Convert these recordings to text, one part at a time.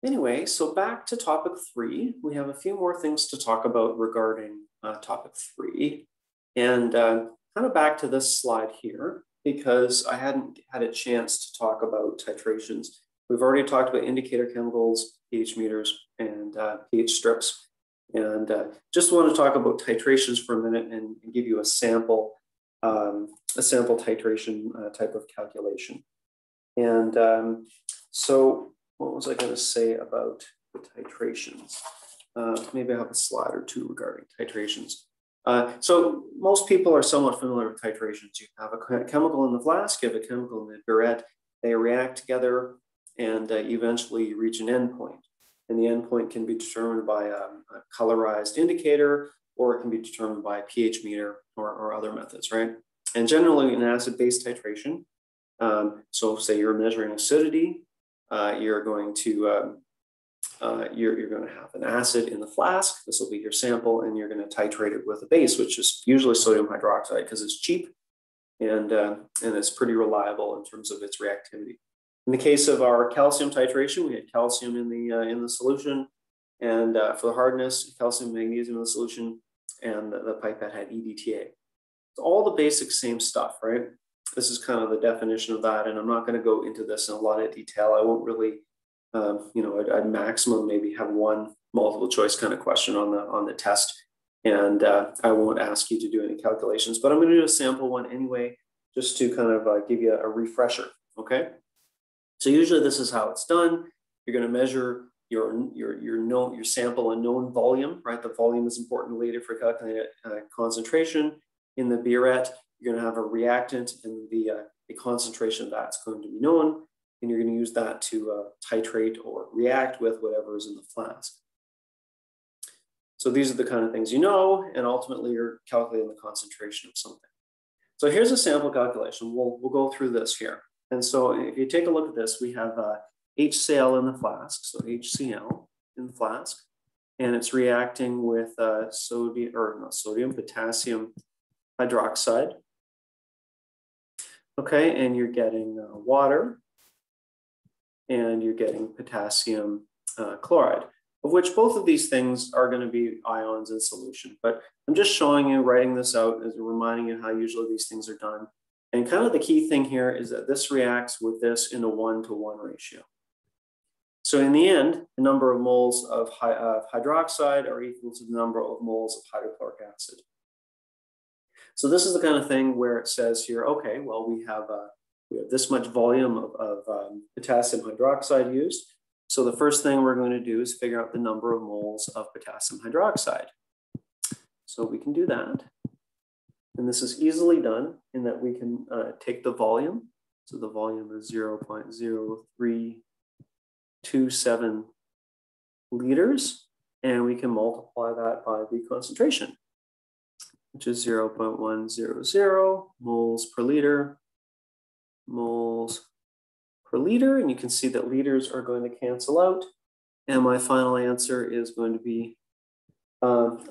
Anyway, so back to topic 3. We have a few more things to talk about regarding topic 3. And kind of back to this slide here, because I hadn't had a chance to talk about titrations. We've already talked about indicator chemicals, pH meters, and pH strips. And just want to talk about titrations for a minute and give you a sample titration type of calculation. And so what was I going to say about the titrations? Maybe I have a slide or two regarding titrations. So most people are somewhat familiar with titrations. You have a chemical in the flask, you have a chemical in the burette, they react together, and eventually you reach an endpoint. And the endpoint can be determined by a colorized indicator, or it can be determined by a pH meter or other methods, right? And generally in acid-base titration, so say you're measuring acidity, you're going to have an acid in the flask. This will be your sample, and you're going to titrate it with a base, which is usually sodium hydroxide because it's cheap and it's pretty reliable in terms of its reactivity. In the case of our calcium titration, we had calcium in the solution, and for the hardness, calcium, magnesium in the solution, and the pipette had EDTA. It's all the basic same stuff, right? This is kind of the definition of that, and I'm not going to go into this in a lot of detail. I won't really, I'd maximum maybe have one multiple choice kind of question on the test, and I won't ask you to do any calculations, but I'm going to do a sample one anyway, just to kind of give you a refresher. Okay. So usually this is how it's done. You're going to measure your sample in known volume, right? The volume is important later for calculating concentration. In the burette, you're going to have a reactant, and the concentration of that's going to be known, and you're going to use that to titrate or react with whatever is in the flask. So these are the kind of things you know, and ultimately you're calculating the concentration of something. So here's a sample calculation. We'll go through this here. And so if you take a look at this, we have HCl in the flask, so HCl in the flask, and it's reacting with potassium hydroxide. Okay, and you're getting water, and you're getting potassium chloride, of which both of these things are going to be ions in solution. But I'm just showing you, writing this out as reminding you how usually these things are done. And kind of the key thing here is that this reacts with this in a 1-to-1 ratio. So in the end, the number of moles of hydroxide are equal to the number of moles of hydrochloric acid. So this is the kind of thing where it says here, okay, well, we have this much volume of potassium hydroxide used. So the first thing we're going to do is figure out the number of moles of potassium hydroxide. So we can do that. And this is easily done in that we can take the volume. So the volume is 0.0327 liters, and we can multiply that by the concentration, which is 0.100 moles per liter, and you can see that liters are going to cancel out, and my final answer is going to be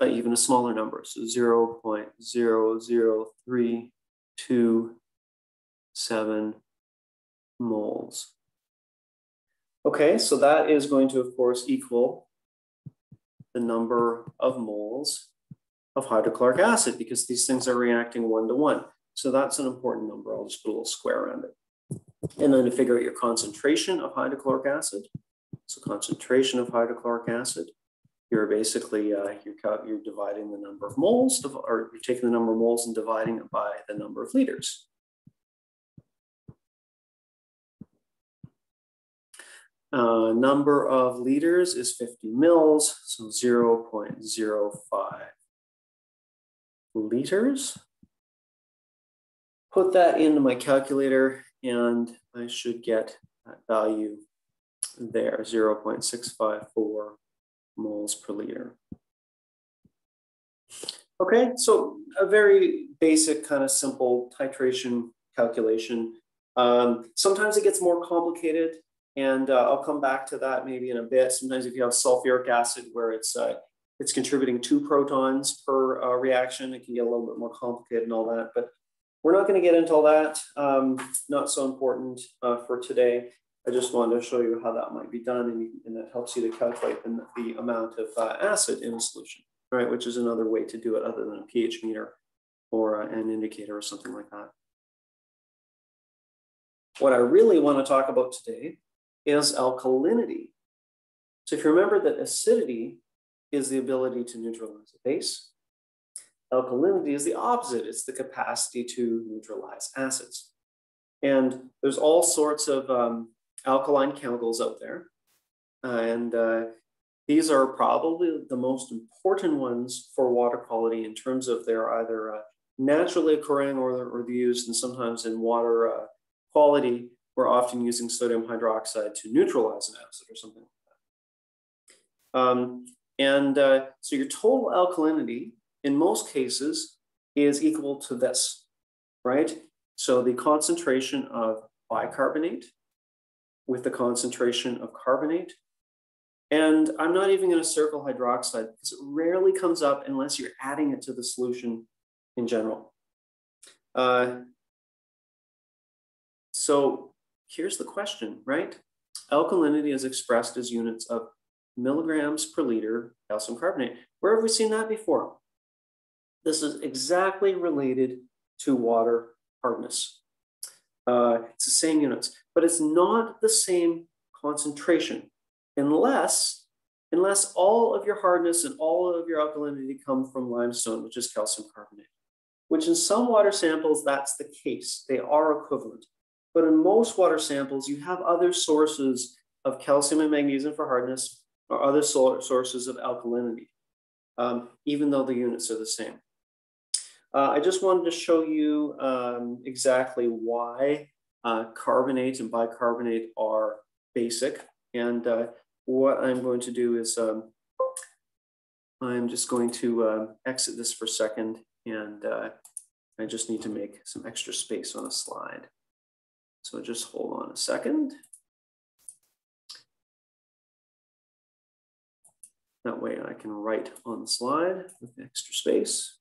even a smaller number, so 0.00327 moles. Okay, so that is going to, of course, equal the number of moles of hydrochloric acid, because these things are reacting 1-to-1. So that's an important number. I'll just put a little square around it. And then to figure out your concentration of hydrochloric acid. So concentration of hydrochloric acid, you're basically, you're dividing the number of moles, or you're taking the number of moles and dividing it by the number of liters. Number of liters is 50 mils, so 0.05 liters. Put that into my calculator, and I should get that value there, 0.654 moles per liter. Okay, so a very basic kind of simple titration calculation. Sometimes it gets more complicated, and I'll come back to that maybe in a bit. Sometimes if you have sulfuric acid where it's contributing 2 protons per reaction, it can get a little bit more complicated and all that, but we're not going to get into all that. Not so important for today. I just wanted to show you how that might be done, and that helps you to calculate the amount of acid in a solution, right? Which is another way to do it other than a pH meter or an indicator or something like that. What I really want to talk about today is alkalinity. So if you remember that acidity is the ability to neutralize a base, alkalinity is the opposite. It's the capacity to neutralize acids. And there's all sorts of alkaline chemicals out there. And these are probably the most important ones for water quality in terms of they're either naturally occurring or they're used, and sometimes in water quality, we're often using sodium hydroxide to neutralize an acid or something like that. So your total alkalinity in most cases is equal to this, right? So the concentration of bicarbonate with the concentration of carbonate. And I'm not even going to circle hydroxide because it rarely comes up unless you're adding it to the solution in general. So here's the question, right? Alkalinity is expressed as units of milligrams per liter calcium carbonate. Where have we seen that before? This is exactly related to water hardness. It's the same units, but it's not the same concentration unless all of your hardness and all of your alkalinity come from limestone, which is calcium carbonate, which in some water samples, that's the case. They are equivalent. But in most water samples, you have other sources of calcium and magnesium for hardness or other sources of alkalinity, even though the units are the same. I just wanted to show you exactly why carbonate and bicarbonate are basic. And what I'm going to do is I'm just going to exit this for a second, and I just need to make some extra space on a slide. So just hold on a second. That way I can write on the slide with extra space.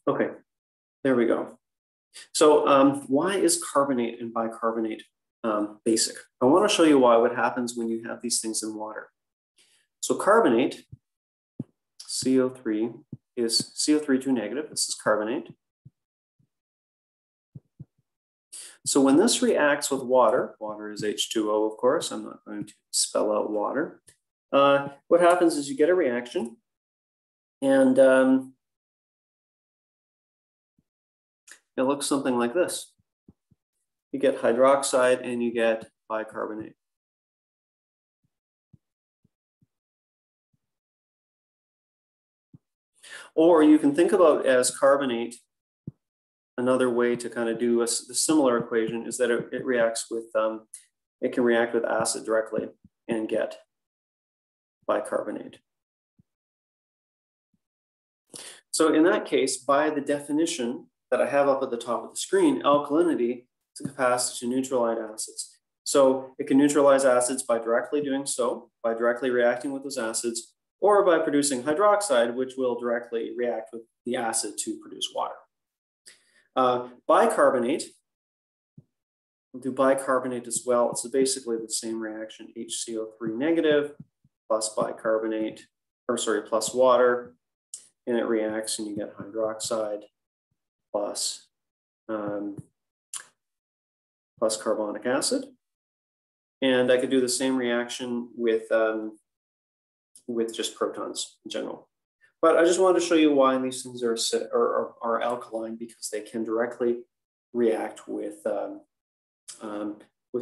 Okay, there we go. So why is carbonate and bicarbonate basic? I want to show you what happens when you have these things in water. So carbonate, CO3, is CO3 2 negative. This is carbonate. So when this reacts with water, water is H2O, of course. I'm not going to spell out water. What happens is you get a reaction, and it looks something like this. You get hydroxide and you get bicarbonate. Or you can think about as carbonate, another way to kind of do a similar equation is that it reacts with, it can react with acid directly and get bicarbonate. So in that case, by the definition that I have up at the top of the screen, alkalinity is the capacity to neutralize acids. So it can neutralize acids by directly doing so, by directly reacting with those acids, or by producing hydroxide, which will directly react with the acid to produce water. Bicarbonate, we'll do bicarbonate as well. It's basically the same reaction, HCO3 negative plus bicarbonate, or sorry, plus water, and it reacts and you get hydroxide plus, plus carbonic acid. And I could do the same reaction with just protons in general. But I just wanted to show you why these things are alkaline, because they can directly react with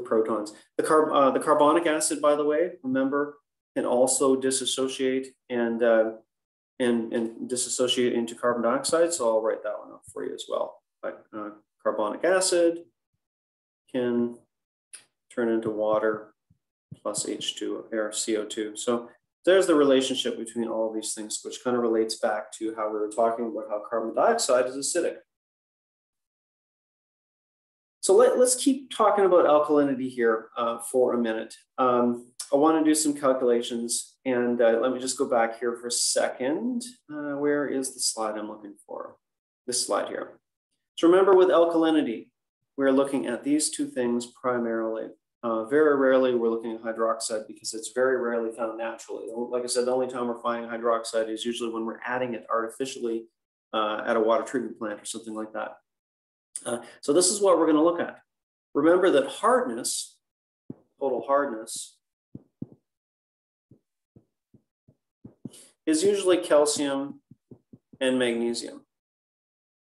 protons. The carbonic acid, by the way, remember, can also dissociate and dissociate into carbon dioxide. So I'll write that one up for you as well. But, carbonic acid can turn into water plus H2 or CO2. So there's the relationship between all of these things, which kind of relates back to how we were talking about how carbon dioxide is acidic. So let's keep talking about alkalinity here for a minute. I want to do some calculations, And let me just go back here for a second. Where is the slide I'm looking for? This slide here. So remember with alkalinity, we're looking at these two things primarily. Very rarely we're looking at hydroxide because it's very rarely found naturally. Like I said, the only time we're finding hydroxide is usually when we're adding it artificially at a water treatment plant or something like that. So this is what we're going to look at. Remember that hardness, total hardness, is usually calcium and magnesium.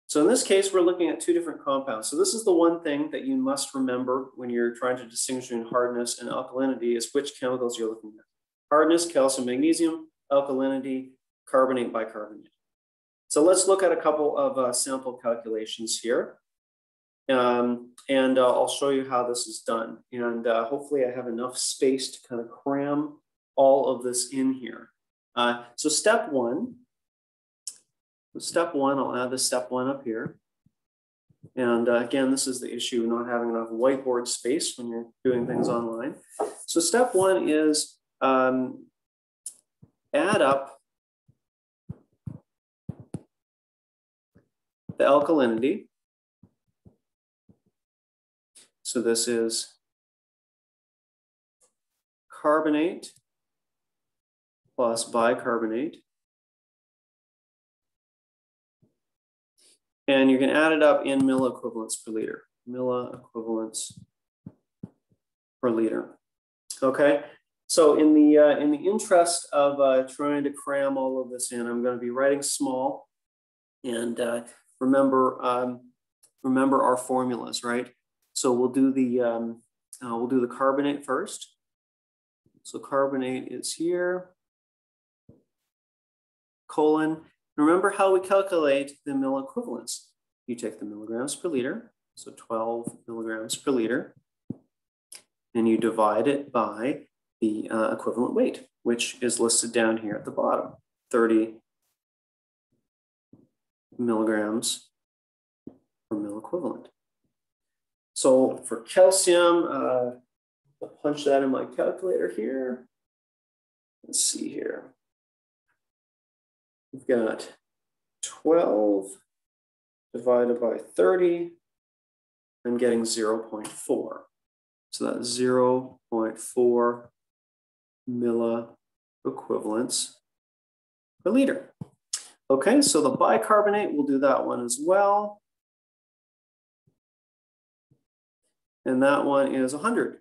So in this case, we're looking at two different compounds. So this is the one thing that you must remember when you're trying to distinguish between hardness and alkalinity is which chemicals you're looking at. Hardness, calcium, magnesium, alkalinity, carbonate, bicarbonate. So let's look at a couple of sample calculations here. I'll show you how this is done. And hopefully I have enough space to kind of cram all of this in here. So step one, I'll add the step one up here. And again, this is the issue of not having enough whiteboard space when you're doing things online. So step one is add up the alkalinity. So this is carbonate plus bicarbonate. And you can add it up in milliequivalents per liter. Milliequivalents per liter. Okay. So in the interest of trying to cram all of this in, I'm going to be writing small. And remember our formulas, right? So we'll do the carbonate first. So carbonate is here. Colon. Remember how we calculate the milliequivalents. You take the milligrams per liter, so 12 milligrams per liter, and you divide it by the equivalent weight, which is listed down here at the bottom, 30 milligrams per milliequivalent. So for calcium, I'll punch that in my calculator here. Let's see here. We've got 12 divided by 30. I'm getting 0.4. So that's 0.4 milliequivalents per liter. Okay, so the bicarbonate, we'll do that one as well. And that one is 100.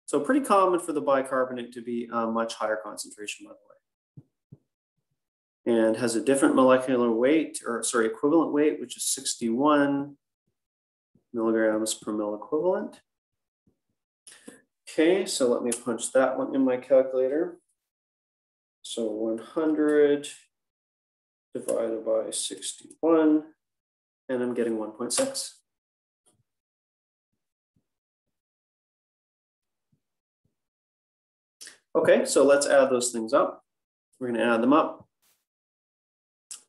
So pretty common for the bicarbonate to be a much higher concentration, by the way. And has a different molecular weight, or sorry, equivalent weight, which is 61 milligrams per milliequivalent. Okay, so let me punch that one in my calculator. So 100 divided by 61, and I'm getting 1.6. Okay, so let's add those things up. We're going to add them up.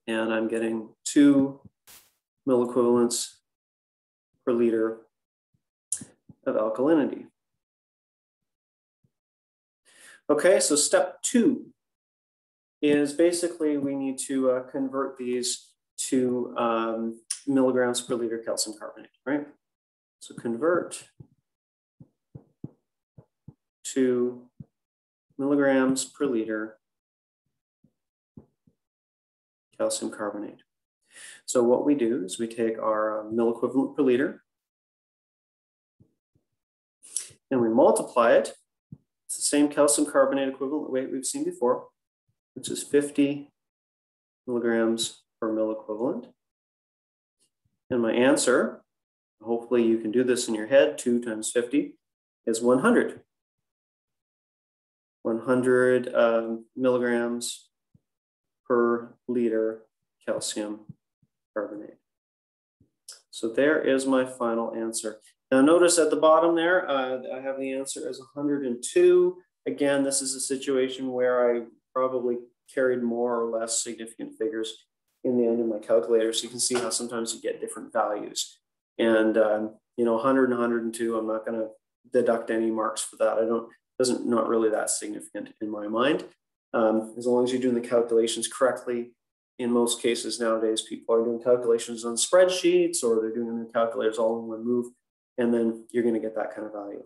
And I'm getting 2 milliequivalents per liter of alkalinity. Okay, so step 2 is basically we need to convert these to milligrams per liter calcium carbonate, right? So convert to milligrams per liter calcium carbonate. So what we do is we take our milliequivalent per liter and we multiply it. It's the same calcium carbonate equivalent weight we've seen before, which is 50 milligrams per milliequivalent. And my answer, hopefully you can do this in your head, 2 times 50 is 100. 100 milligrams per liter calcium carbonate. So there is my final answer. Now notice at the bottom there, I have the answer as 102. Again, this is a situation where I probably carried more or less significant figures in the end of my calculator. So you can see how sometimes you get different values. And you know, 100 and 102, I'm not going to deduct any marks for that. not really that significant in my mind. As long as you're doing the calculations correctly. In most cases nowadays, people are doing calculations on spreadsheets, or they're doing their calculators all in one move, and then you're going to get that kind of value.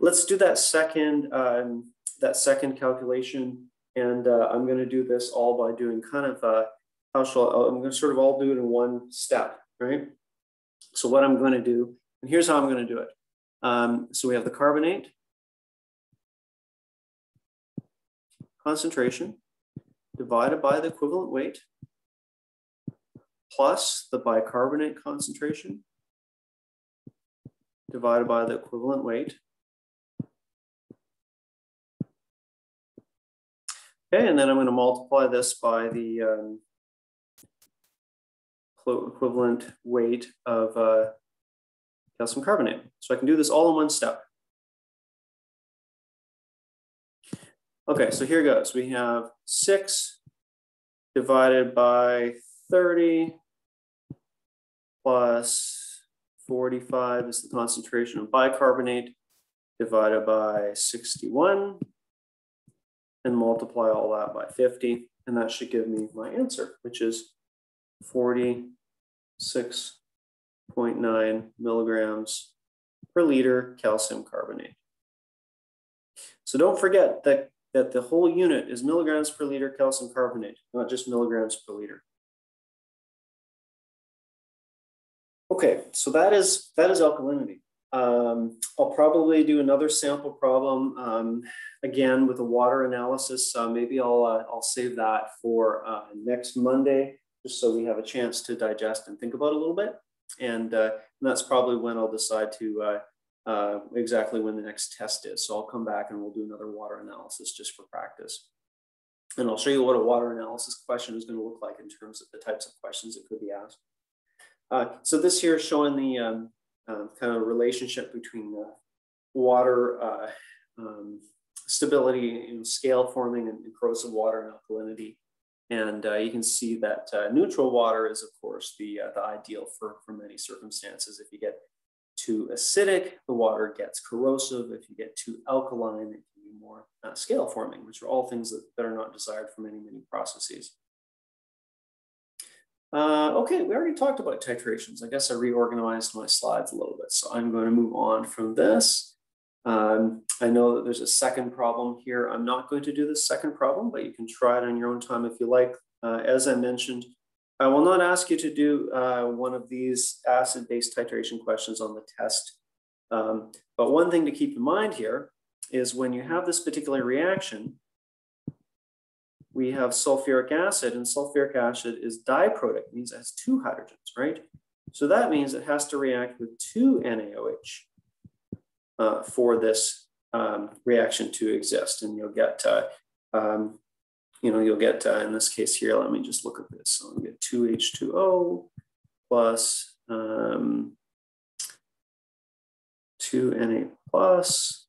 Let's do that second calculation, and I'm going to do this all by doing kind of I'm going to sort of all do it in one step, right? So what I'm going to do, and here's how I'm going to do it. So we have the carbonate concentration divided by the equivalent weight plus the bicarbonate concentration divided by the equivalent weight. Okay, and then I'm going to multiply this by the equivalent weight of calcium carbonate. So I can do this all in one step. Okay, so here goes. We have 6 divided by 30 plus 45 is the concentration of bicarbonate divided by 61, and multiply all that by 50. And that should give me my answer, which is 46.9 milligrams per liter calcium carbonate. So don't forget that the whole unit is milligrams per liter calcium carbonate, not just milligrams per liter. Okay, so that is alkalinity. I'll probably do another sample problem again with a water analysis. Maybe I'll save that for next Monday, just so we have a chance to digest and think about it a little bit. And that's probably when I'll decide to exactly when the next test is. So I'll come back and we'll do another water analysis just for practice. And I'll show you what a water analysis question is going to look like in terms of the types of questions that could be asked. So this here is showing the kind of relationship between the water stability in scale forming and corrosive water and alkalinity. And you can see that neutral water is, of course, the ideal for many circumstances. If you get too acidic, the water gets corrosive. If you get too alkaline, it can be more scale forming, which are all things that are not desired for many processes. Okay, we already talked about titrations. I guess I reorganized my slides a little bit, so I'm going to move on from this. I know that there's a second problem here. I'm not going to do the second problem, but you can try it on your own time if you like. As I mentioned, I will not ask you to do one of these acid-base titration questions on the test. But one thing to keep in mind here is when you have this particular reaction, we have sulfuric acid, and sulfuric acid is diprotic, means it has 2 hydrogens, right? So that means it has to react with 2 NaOH for this reaction to exist, and you'll get, in this case here, let me just look at this. So I'll get 2H2O plus 2Na plus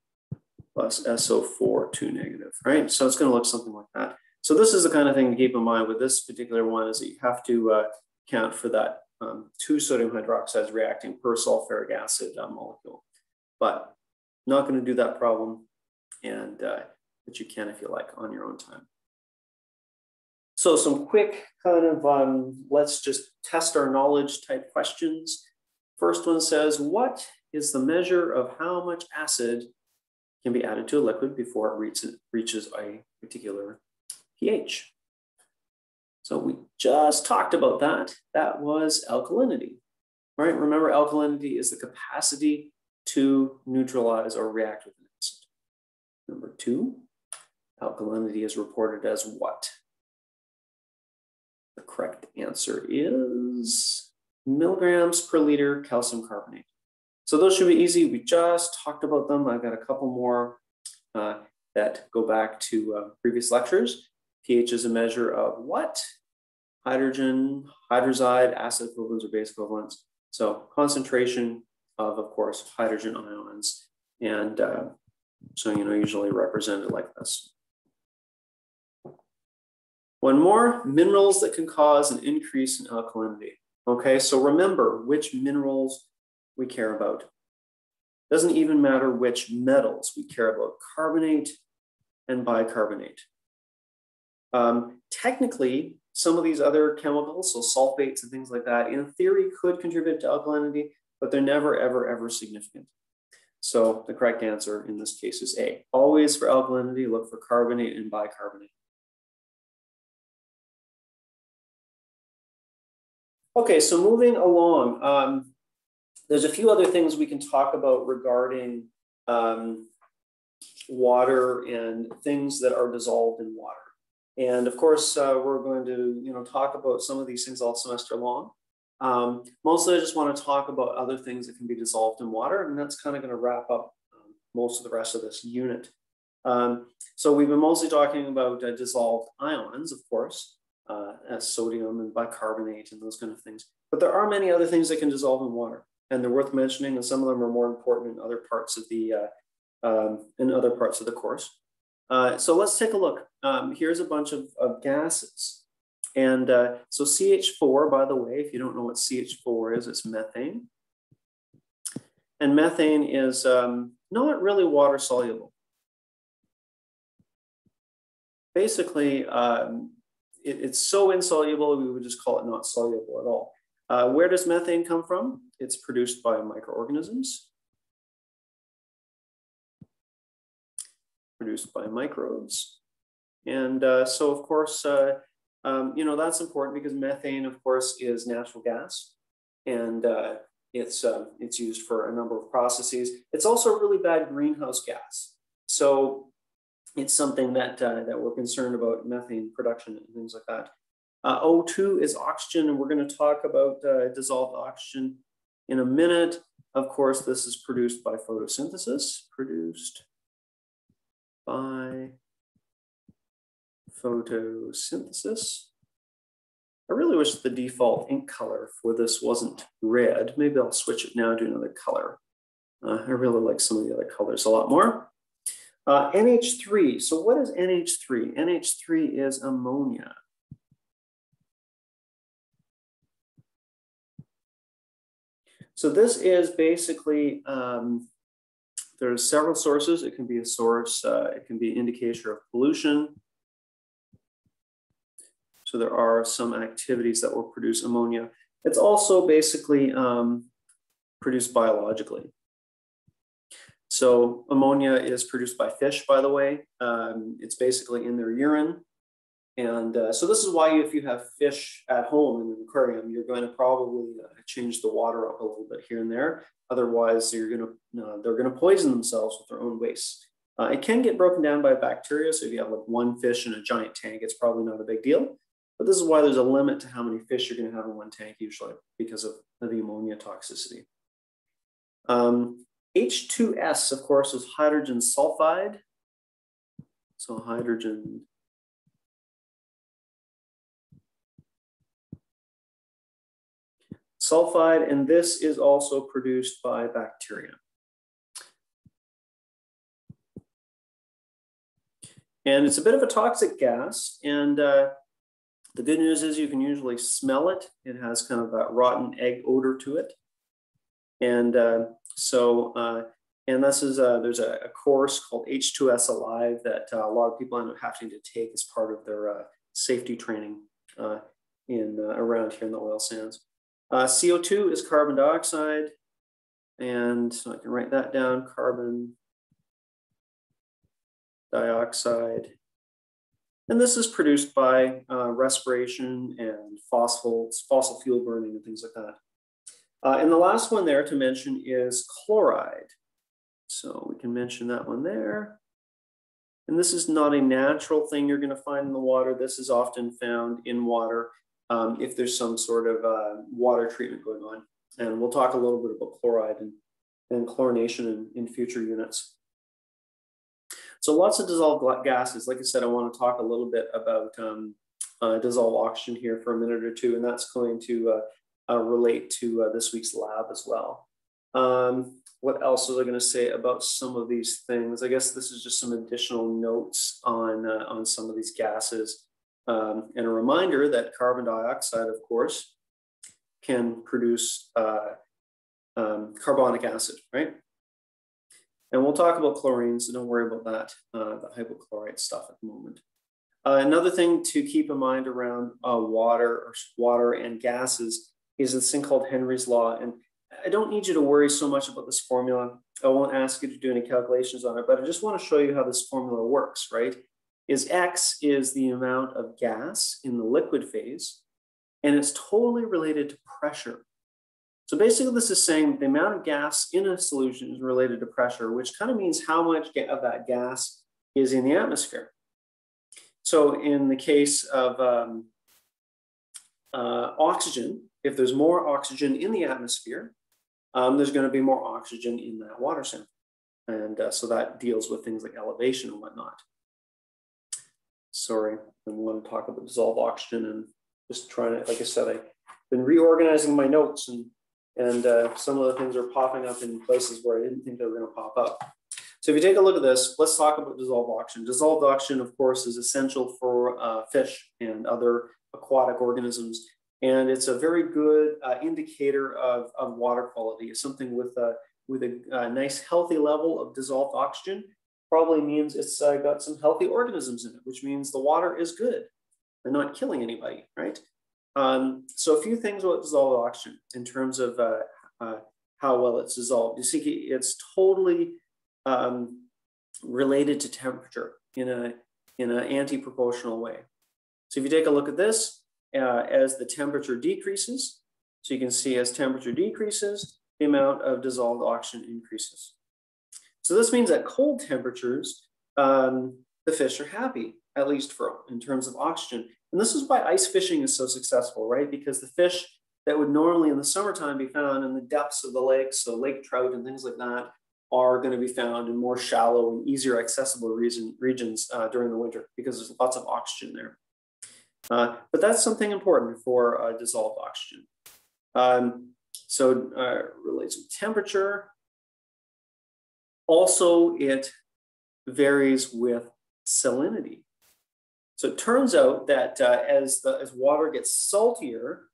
SO4 2 negative, right? So it's going to look something like that. So this is the kind of thing to keep in mind with this particular one, is that you have to account for that 2 sodium hydroxides reacting per sulfuric acid molecule. But not going to do that problem, and but you can if you like on your own time. So some quick kind of let's just test our knowledge type questions. First one says, what is the measure of how much acid can be added to a liquid before it reaches a particular pH? So we just talked about that. That was alkalinity, right? Remember, alkalinity is the capacity to neutralize or react with an acid. Number 2, alkalinity is reported as what? The correct answer is milligrams per liter calcium carbonate. So those should be easy. We just talked about them. I've got a couple more that go back to previous lectures. pH is a measure of what? Hydrogen, hydroxide, acid equivalents or base equivalents. So concentration of course, hydrogen ions. And so, usually represented like this. One more, minerals that can cause an increase in alkalinity. Okay, so remember which minerals we care about. Doesn't even matter which metals we care about, carbonate and bicarbonate. Technically, some of these other chemicals, so sulfates and things like that, in theory could contribute to alkalinity, but they're never, ever, ever significant. So the correct answer in this case is A. Always for alkalinity, look for carbonate and bicarbonate. Okay, so moving along, there's a few other things we can talk about regarding water and things that are dissolved in water. And of course, we're going to talk about some of these things all semester long. Mostly I just want to talk about other things that can be dissolved in water, and that's kind of going to wrap up most of the rest of this unit. So we've been mostly talking about dissolved ions, of course, as sodium and bicarbonate and those kind of things. But there are many other things that can dissolve in water, and they're worth mentioning, and some of them are more important in other parts of the course. So let's take a look. Here's a bunch of gases. And so CH4, by the way, if you don't know what CH4 is, it's methane. And methane is not really water soluble. Basically, it's so insoluble, we would just call it not soluble at all. Where does methane come from? It's produced by microorganisms. Produced by microbes. And so, of course, that's important because methane, of course, is natural gas, and it's used for a number of processes. It's also a really bad greenhouse gas. So it's something that we're concerned about, methane production and things like that. O2 is oxygen, and we're going to talk about dissolved oxygen in a minute. Of course, this is produced by photosynthesis, produced by photosynthesis. I really wish the default ink color for this wasn't red. Maybe I'll switch it now to another color. I really like some of the other colors a lot more. NH3, so what is NH3? NH3 is ammonia. So this is basically, there's several sources. It can be a source, it can be an indicator of pollution. So there are some activities that will produce ammonia. It's also basically produced biologically. So ammonia is produced by fish, by the way. It's basically in their urine. And so this is why if you have fish at home in an aquarium, you're going to probably change the water up a little bit here and there. Otherwise, they're going to poison themselves with their own waste. It can get broken down by bacteria. So if you have like one fish in a giant tank, it's probably not a big deal. But this is why there's a limit to how many fish you're going to have in one tank usually because of the ammonia toxicity. H2S, of course, is hydrogen sulfide. So hydrogen sulfide, and this is also produced by bacteria. And it's a bit of a toxic gas, and the good news is you can usually smell it. It has kind of that rotten egg odor to it. And and this is, there's a course called H2S Alive that a lot of people end up having to take as part of their safety training around here in the oil sands. CO2 is carbon dioxide, and so I can write that down, carbon dioxide. And this is produced by respiration and fossil fuel burning and things like that. And the last one there to mention is chloride. So we can mention that one there. And this is not a natural thing you're going to find in the water. This is often found in water if there's some sort of water treatment going on. And we'll talk a little bit about chloride and chlorination in future units. So lots of dissolved gases. Like I said, I want to talk a little bit about dissolved oxygen here for a minute or two, and that's going to relate to this week's lab as well. What else was I going to say about some of these things? I guess this is just some additional notes on some of these gases. And a reminder that carbon dioxide, of course, can produce carbonic acid, right? And we'll talk about chlorine, so don't worry about that, the hypochlorite stuff at the moment. Another thing to keep in mind around water and gases is this thing called Henry's Law. And I don't need you to worry so much about this formula. I won't ask you to do any calculations on it, but I just want to show you how this formula works, right? X is the amount of gas in the liquid phase, and it's totally related to pressure. So basically this is saying the amount of gas in a solution is related to pressure, which kind of means how much of that gas is in the atmosphere. So in the case of oxygen, if there's more oxygen in the atmosphere, there's going to be more oxygen in that water sample. And so that deals with things like elevation and whatnot. Sorry, I want to talk about dissolved oxygen and just trying to, like I said, I've been reorganizing my notes and some of the things are popping up in places where I didn't think they were going to pop up. So if you take a look at this, let's talk about dissolved oxygen. Dissolved oxygen, of course, is essential for fish and other aquatic organisms. And it's a very good indicator of water quality. It's something with a nice healthy level of dissolved oxygen probably means it's got some healthy organisms in it, which means the water is good and not killing anybody, right? So a few things about dissolved oxygen in terms of how well it's dissolved. You see, it's totally related to temperature in an anti-proportional way. So if you take a look at this, as the temperature decreases, so you can see as temperature decreases, the amount of dissolved oxygen increases. So this means at cold temperatures, the fish are happy, at least in terms of oxygen. And this is why ice fishing is so successful, right? Because the fish that would normally in the summertime be found in the depths of the lakes, so lake trout and things like that, are going to be found in more shallow and easier accessible regions during the winter because there's lots of oxygen there. But that's something important for dissolved oxygen. Relates with temperature. Also, it varies with salinity. So it turns out that as water gets saltier,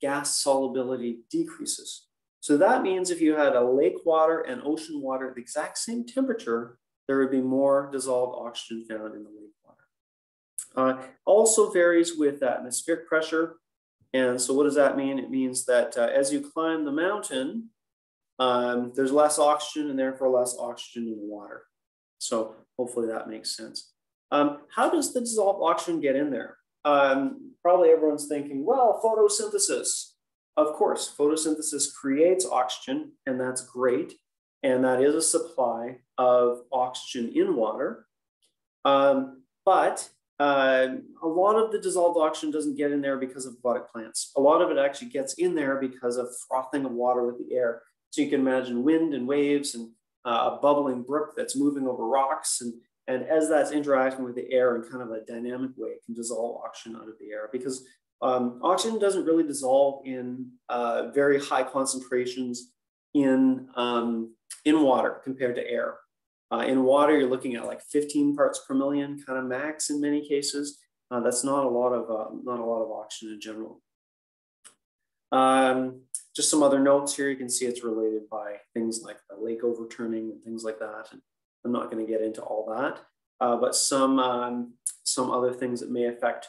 gas solubility decreases. So that means if you had a lake water and ocean water at the exact same temperature, there would be more dissolved oxygen found in the lake water. Also varies with atmospheric pressure. And so what does that mean? It means that as you climb the mountain, there's less oxygen and therefore less oxygen in the water. So hopefully that makes sense. How does the dissolved oxygen get in there? Probably everyone's thinking, well, photosynthesis. Of course, photosynthesis creates oxygen, and that's great. And that is a supply of oxygen in water. But a lot of the dissolved oxygen doesn't get in there because of aquatic plants. A lot of it actually gets in there because of frothing of water with the air. So you can imagine wind and waves and a bubbling brook that's moving over rocks. And as that's interacting with the air in kind of a dynamic way, it can dissolve oxygen out of the air because oxygen doesn't really dissolve in very high concentrations in water compared to air. In water, you're looking at like 15 parts per million, kind of max in many cases. That's not a lot of oxygen in general. Just some other notes here. You can see it's related by things like the lake overturning and things like that. And I'm not going to get into all that, but some other things that may affect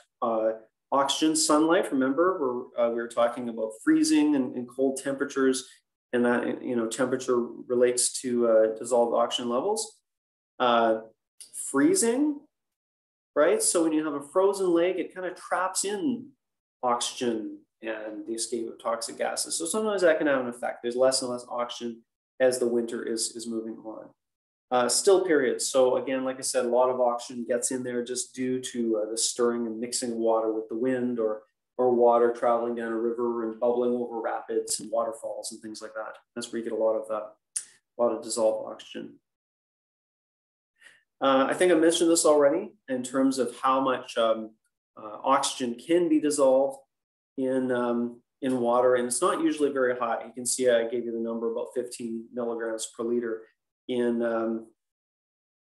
oxygen, sunlight. Remember, we were talking about freezing and cold temperatures, and that temperature relates to dissolved oxygen levels. Freezing, right? So when you have a frozen lake, it kind of traps in oxygen and the escape of toxic gases. So sometimes that can have an effect. There's less and less oxygen as the winter is moving on. Still periods. So again, like I said, a lot of oxygen gets in there just due to the stirring and mixing of water with the wind or water traveling down a river and bubbling over rapids and waterfalls and things like that. That's where you get a lot of dissolved oxygen. I think I mentioned this already in terms of how much oxygen can be dissolved in water, and it's not usually very high. You can see I gave you the number, about 15 milligrams per liter. In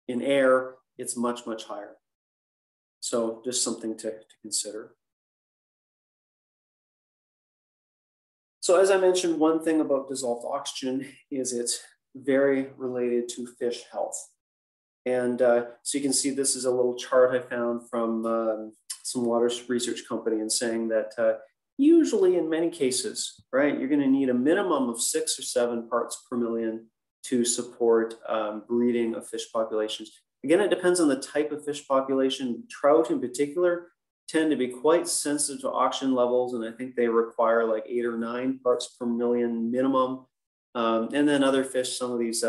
air, it's much, much higher. So just something to consider. So as I mentioned, one thing about dissolved oxygen is it's very related to fish health. And so you can see this is a little chart I found from some water research company, and saying that usually in many cases, right, you're going to need a minimum of 6 or 7 parts per million to support breeding of fish populations. Again, it depends on the type of fish population. Trout in particular tend to be quite sensitive to oxygen levels, and I think they require like 8 or 9 parts per million minimum. And then other fish, some of these,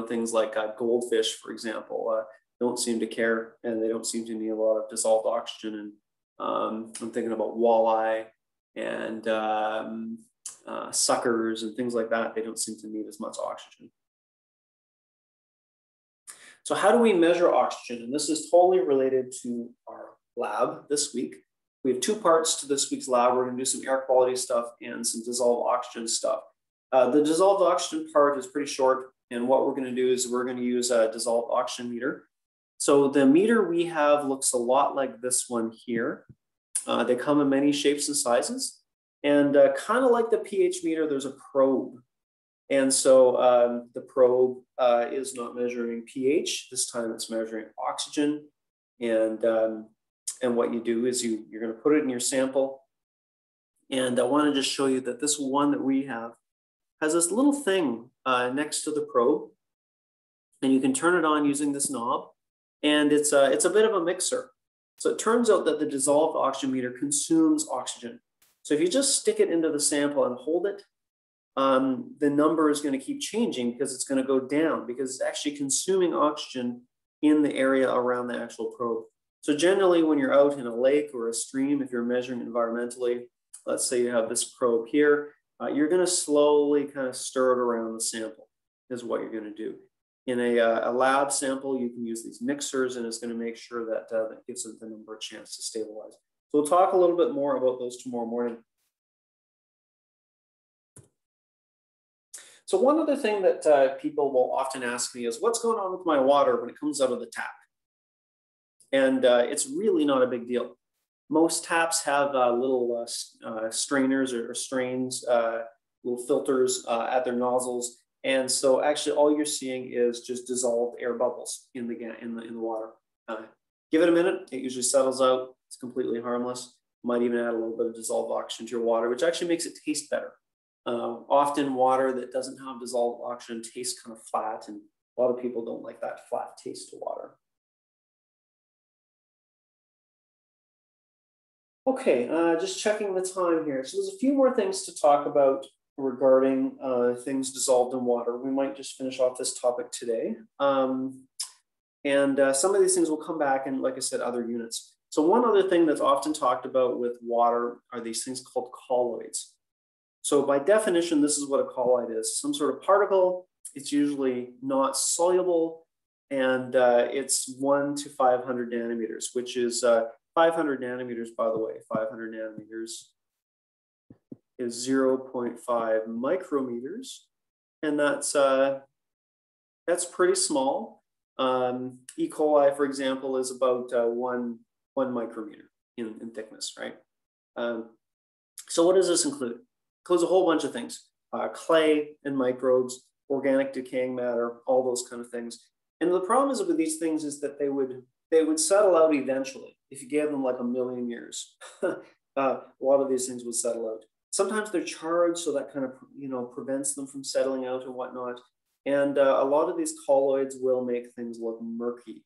things like goldfish, for example, don't seem to care, and they don't seem to need a lot of dissolved oxygen. And I'm thinking about walleye and suckers and things like that. They don't seem to need as much oxygen. So how do we measure oxygen? And this is totally related to our lab this week. We have 2 parts to this week's lab. We're going to do some air quality stuff and some dissolved oxygen stuff. The dissolved oxygen part is pretty short, and what we're going to do is we're going to use a dissolved oxygen meter. So the meter we have looks a lot like this one here. They come in many shapes and sizes, and kind of like the pH meter, there's a probe. And so the probe is not measuring pH. This time it's measuring oxygen. And what you do is you're going to put it in your sample. And I want to just show you that this one that we have has this little thing next to the probe. And you can turn it on using this knob. And it's a bit of a mixer. So it turns out that the dissolved oxygen meter consumes oxygen. So if you just stick it into the sample and hold it, the number is going to keep changing because it's going to go down, because it's actually consuming oxygen in the area around the actual probe. So generally, when you're out in a lake or a stream, if you're measuring environmentally, let's say you have this probe here, you're going to slowly kind of stir it around the sample is what you're going to do. In a lab sample, you can use these mixers, and it's going to make sure that that gives it the number a chance to stabilize. So we'll talk a little bit more about those tomorrow morning. So one other thing that people will often ask me is, what's going on with my water when it comes out of the tap? And it's really not a big deal. Most taps have little strainers or strains, little filters at their nozzles. And so actually all you're seeing is just dissolved air bubbles in the water. Give it a minute, it usually settles out. It's completely harmless. Might even add a little bit of dissolved oxygen to your water, which actually makes it taste better. Often water that doesn't have dissolved oxygen tastes kind of flat, and a lot of people don't like that flat taste to water. Okay, just checking the time here. So there's a few more things to talk about regarding things dissolved in water. We might just finish off this topic today. Some of these things will come back in, like I said, other units. So one other thing that's often talked about with water are these things called colloids. So by definition, this is what a colloid is: some sort of particle. It's usually not soluble, and it's 1 to 500 nanometers, which is 500 nanometers, by the way. 500 nanometers is 0.5 micrometers, and that's pretty small. E. coli, for example, is about one micrometer in thickness, right? So what does this include? Includes a whole bunch of things: clay and microbes, organic decaying matter, all those kind of things. And the problem is with these things is that they would settle out eventually. If you gave them like 1 million years, a lot of these things would settle out. Sometimes they're charged, so that kind of prevents them from settling out and whatnot. And a lot of these colloids will make things look murky.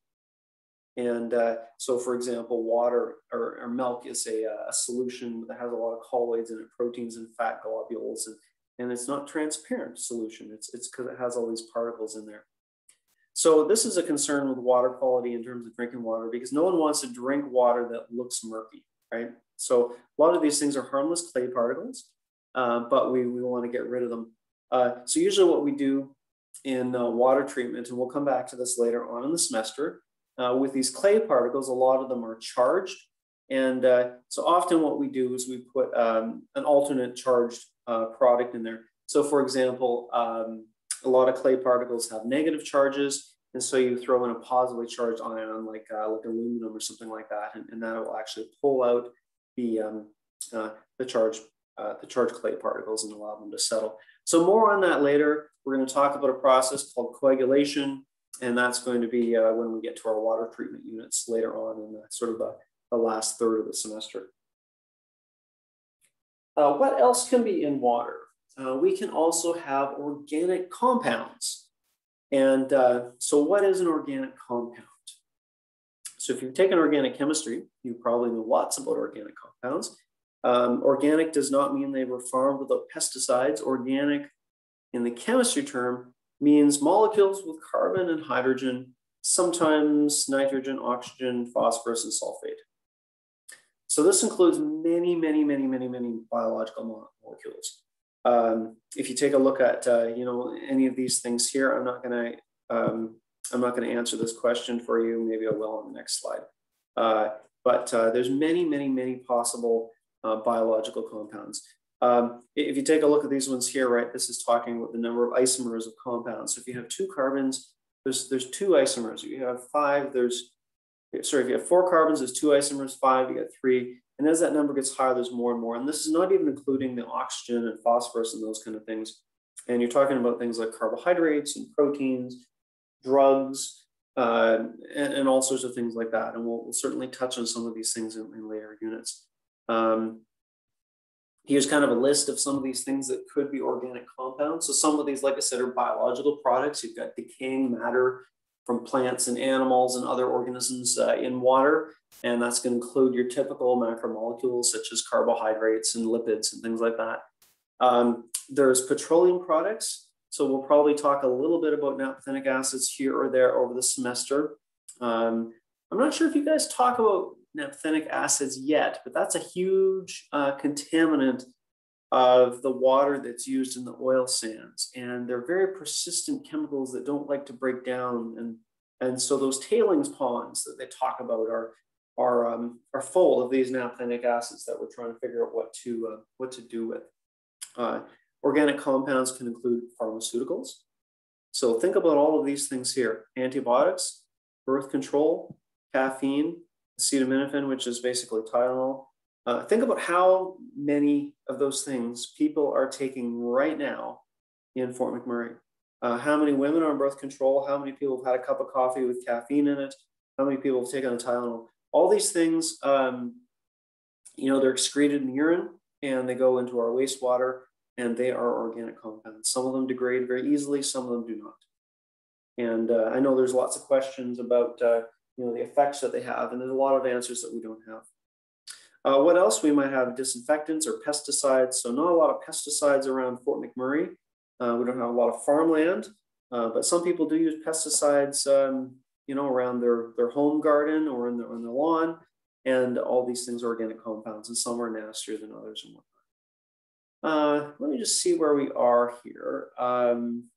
And so, for example, water or milk is a solution that has a lot of colloids in it, proteins and fat globules, and it's not transparent solution. It's because it has all these particles in there. So this is a concern with water quality in terms of drinking water, because no one wants to drink water that looks murky, right? So a lot of these things are harmless clay particles, but we want to get rid of them. So usually what we do in water treatment, and we'll come back to this later on in the semester, with these clay particles, a lot of them are charged. And so often what we do is we put an alternate charged product in there. So for example, a lot of clay particles have negative charges. And so you throw in a positively charged ion like aluminum or something like that. And that will actually pull out the charged the charged clay particles and allow them to settle. So more on that later. We're going to talk about a process called coagulation, and that's going to be when we get to our water treatment units later on in the last third of the semester. What else can be in water? We can also have organic compounds. And so what is an organic compound? So if you've taken organic chemistry, you probably know lots about organic compounds. Organic does not mean they were farmed without pesticides. Organic, in the chemistry term, means molecules with carbon and hydrogen, sometimes nitrogen, oxygen, phosphorus, and sulfate. So this includes many biological molecules. If you take a look at any of these things here, I'm not going to answer this question for you. Maybe I will on the next slide. But there's many possible biological compounds. If you take a look at these ones here, right, this is talking about the number of isomers of compounds. So if you have 2 carbons, there's 2 isomers. If you have 5, if you have 4 carbons, there's 2 isomers, 5, you get 3. And as that number gets higher, there's more and more. And this is not even including the oxygen and phosphorus and those kind of things. And you're talking about things like carbohydrates and proteins, drugs, and all sorts of things like that. And we'll certainly touch on some of these things in later units. Here's kind of a list of some of these things that could be organic compounds. So some of these, like I said, are biological products. You've got decaying matter from plants and animals and other organisms in water. And that's going to include your typical macromolecules such as carbohydrates and lipids and things like that. There's petroleum products. So we'll probably talk a little bit about naphthenic acids here or there over the semester. I'm not sure if you guys talk about naphthenic acids yet, but that's a huge contaminant of the water that's used in the oil sands. And they're very persistent chemicals that don't like to break down. And so those tailings ponds that they talk about are full of these naphthenic acids that we're trying to figure out what to do with. Organic compounds can include pharmaceuticals. So think about all of these things here: antibiotics, birth control, caffeine, acetaminophen, which is basically Tylenol. Think about how many of those things people are taking right now in Fort McMurray. How many women are on birth control? How many people have had a cup of coffee with caffeine in it? How many people have taken a Tylenol? All these things, they're excreted in urine and they go into our wastewater, and they are organic compounds. Some of them degrade very easily, some of them do not. And I know there's lots of questions about the effects that they have, and there's a lot of answers that we don't have. What else? We might have disinfectants or pesticides. So not a lot of pesticides around Fort McMurray. We don't have a lot of farmland, but some people do use pesticides, around their home garden or on their lawn, and all these things are organic compounds, and some are nastier than others and whatnot. Let me just see where we are here. I'm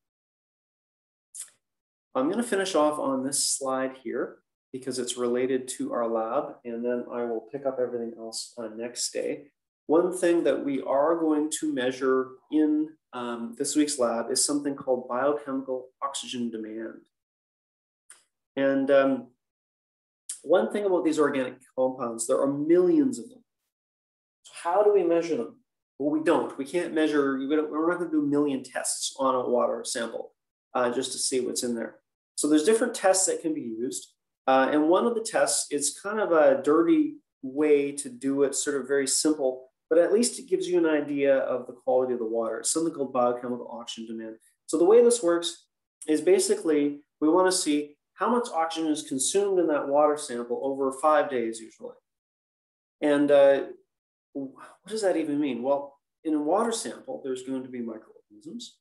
going to finish off on this slide here because it's related to our lab, and then I will pick up everything else next day. One thing that we are going to measure in this week's lab is something called biochemical oxygen demand. And one thing about these organic compounds, there are millions of them. So how do we measure them? Well, we don't. We can't measure, we're not going to do a million tests on a water sample just to see what's in there. So there's different tests that can be used. And one of the tests is kind of a dirty way to do it, sort of very simple, but at least it gives you an idea of the quality of the water. It's something called biochemical oxygen demand. So the way this works is basically we want to see how much oxygen is consumed in that water sample over 5 days usually. And what does that even mean? Well, in a water sample, there's going to be microorganisms,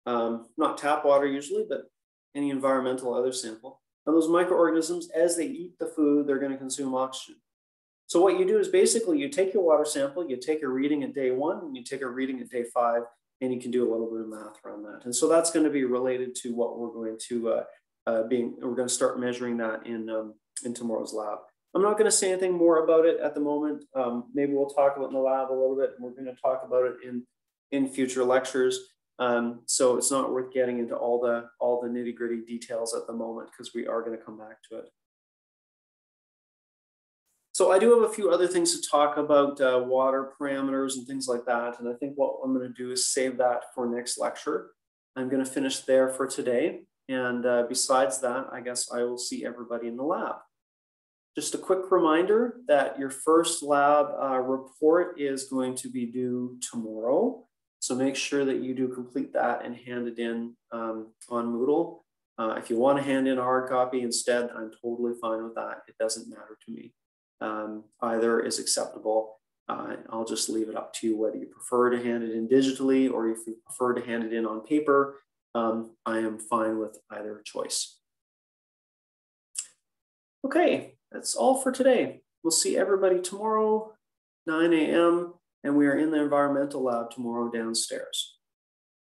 not tap water usually, but any environmental other sample. And those microorganisms, as they eat the food, they're going to consume oxygen. So what you do is basically you take your water sample, you take a reading at day 1, and you take a reading at day 5, and you can do a little bit of math around that. And so that's going to be related to what we're going to we're going to start measuring that in tomorrow's lab. I'm not going to say anything more about it at the moment. Maybe we'll talk about it in the lab a little bit, and we're going to talk about it in future lectures. So it's not worth getting into all the nitty-gritty details at the moment because we are going to come back to it. So I do have a few other things to talk about, water parameters and things like that. And I think what I'm going to do is save that for next lecture. I'm going to finish there for today. And besides that, I guess I will see everybody in the lab. Just a quick reminder that your first lab report is going to be due tomorrow. So make sure that you do complete that and hand it in on Moodle. If you want to hand in a hard copy instead, I'm totally fine with that. It doesn't matter to me. Either is acceptable. I'll just leave it up to you whether you prefer to hand it in digitally or if you prefer to hand it in on paper. I am fine with either choice. Okay, that's all for today. We'll see everybody tomorrow, 9 a.m. and we are in the environmental lab tomorrow downstairs.